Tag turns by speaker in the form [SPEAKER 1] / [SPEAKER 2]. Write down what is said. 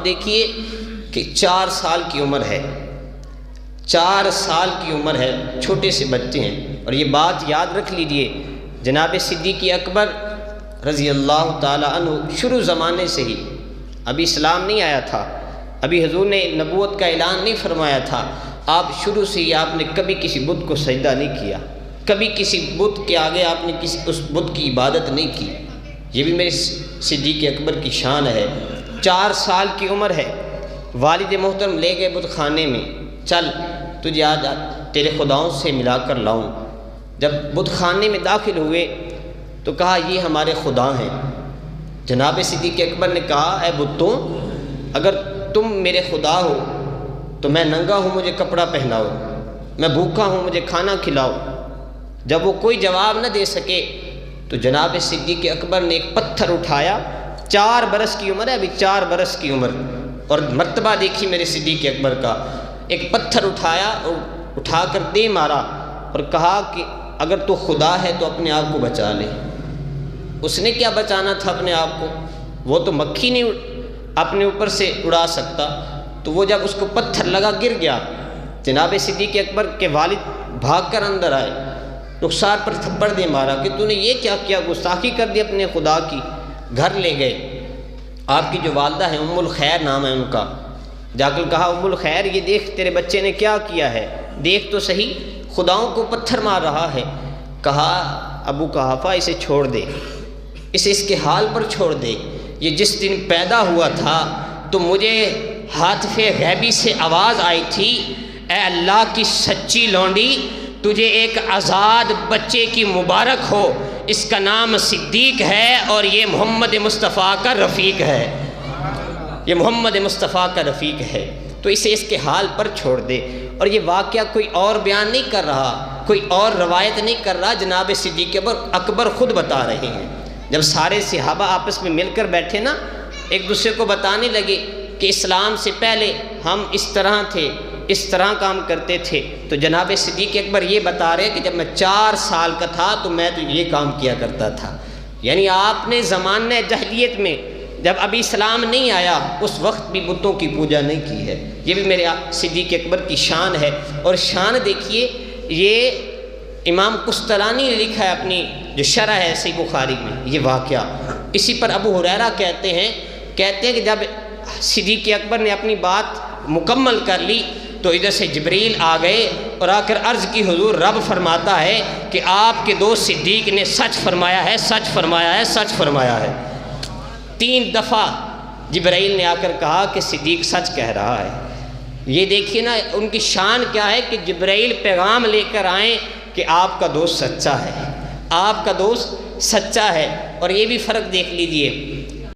[SPEAKER 1] دیکھیے کہ 4 سال کی عمر ہے، 4 سال کی عمر ہے، چھوٹے سے بچے ہیں۔ اور یہ بات یاد رکھ لیجئے، جناب صدیق اکبر رضی اللہ تعالی عنہ شروع زمانے سے ہی، ابھی اسلام نہیں آیا تھا، ابھی حضور نے نبوت کا اعلان نہیں فرمایا تھا، آپ شروع سے ہی آپ نے کبھی کسی بت کو سجدہ نہیں کیا، کبھی کسی بت کے آگے آپ نے اس بت کی عبادت نہیں کی۔ یہ بھی میرے صدیق اکبر کی شان ہے۔ 4 سال کی عمر ہے، والد محترم لے گئے بت خانے میں، چل تجھے آج تیرے خداؤں سے ملا کر لاؤں۔ جب بت خانے میں داخل ہوئے تو کہا یہ ہمارے خدا ہیں۔ جناب صدیق اکبر نے کہا اے بتوں، اگر تم میرے خدا ہو تو میں ننگا ہوں، مجھے کپڑا پہناؤ، میں بھوکا ہوں، مجھے کھانا کھلاؤ۔ جب وہ کوئی جواب نہ دے سکے تو جناب صدیق اکبر نے ایک پتھر اٹھایا، 4 برس کی عمر ہے، ابھی 4 برس کی عمر، اور مرتبہ دیکھی میرے صدیق اکبر کا، ایک پتھر اٹھایا اور اٹھا کر دے مارا اور کہا کہ اگر تو خدا ہے تو اپنے آپ کو بچا لے۔ اس نے کیا بچانا تھا اپنے آپ کو؟ وہ تو مکھی نہیں اپنے اوپر سے اڑا سکتا، تو وہ جب اس کو پتھر لگا گر گیا، جناب صدیق اکبر کے والد بھاگ کر اندر آئے، رخسار پر تھپڑ دے مارا کہ تو نے یہ کیا کیا، گستاخی کر دی اپنے خدا کی۔ گھر لے گئے، آپ کی جو والدہ ہیں ام الخیر نام ہے ان کا، جا کر کہا ام الخیر یہ دیکھ تیرے بچے نے کیا کیا ہے، دیکھ تو صحیح، خداؤں کو پتھر مار رہا ہے۔ کہا ابو قحافہ اسے چھوڑ دے، اسے اس کے حال پر چھوڑ دے، یہ جس دن پیدا ہوا تھا تو مجھے ہاتف غیبی سے آواز آئی تھی اے اللہ کی سچی لونڈی، تجھے ایک آزاد بچے کی مبارک ہو، اس کا نام صدیق ہے اور یہ محمد مصطفیٰ کا رفیق ہے، یہ محمد مصطفیٰ کا رفیق ہے، تو اسے اس کے حال پر چھوڑ دے۔ اور یہ واقعہ کوئی اور بیان نہیں کر رہا، کوئی اور روایت نہیں کر رہا، جناب صدیق اکبر خود بتا رہے ہیں۔ جب سارے صحابہ آپس میں مل کر بیٹھے نا، ایک دوسرے کو بتانے لگے کہ اسلام سے پہلے ہم اس طرح تھے، اس طرح کام کرتے تھے، تو جناب صدیق اکبر یہ بتا رہے کہ جب میں 4 سال کا تھا تو میں تو یہ کام کیا کرتا تھا۔ یعنی آپ نے زمانہ جاہلیت میں جب ابھی اسلام نہیں آیا اس وقت بھی بتوں کی پوجا نہیں کی ہے۔ یہ بھی میرے صدیق اکبر کی شان ہے۔ اور شان دیکھیے، یہ امام قسطلانی نے لکھا ہے اپنی جو شرح ہے صحیح بخاری میں یہ واقعہ۔ اسی پر ابو ہریرہ کہتے ہیں کہ جب صدیق اکبر نے اپنی بات مکمل کر لی تو ادھر سے جبریل آ گئے اور آ کر عرض کی حضور رب فرماتا ہے کہ آپ کے دوست صدیق نے سچ فرمایا ہے، سچ فرمایا ہے، سچ فرمایا ہے۔ 3 دفعہ جبرائیل نے آ کر کہا کہ صدیق سچ کہہ رہا ہے۔ یہ دیکھیے نا ان کی شان کیا ہے کہ جبرائیل پیغام لے کر آئیں کہ آپ کا دوست سچا ہے، آپ کا دوست سچا ہے۔ اور یہ بھی فرق دیکھ لیجئے،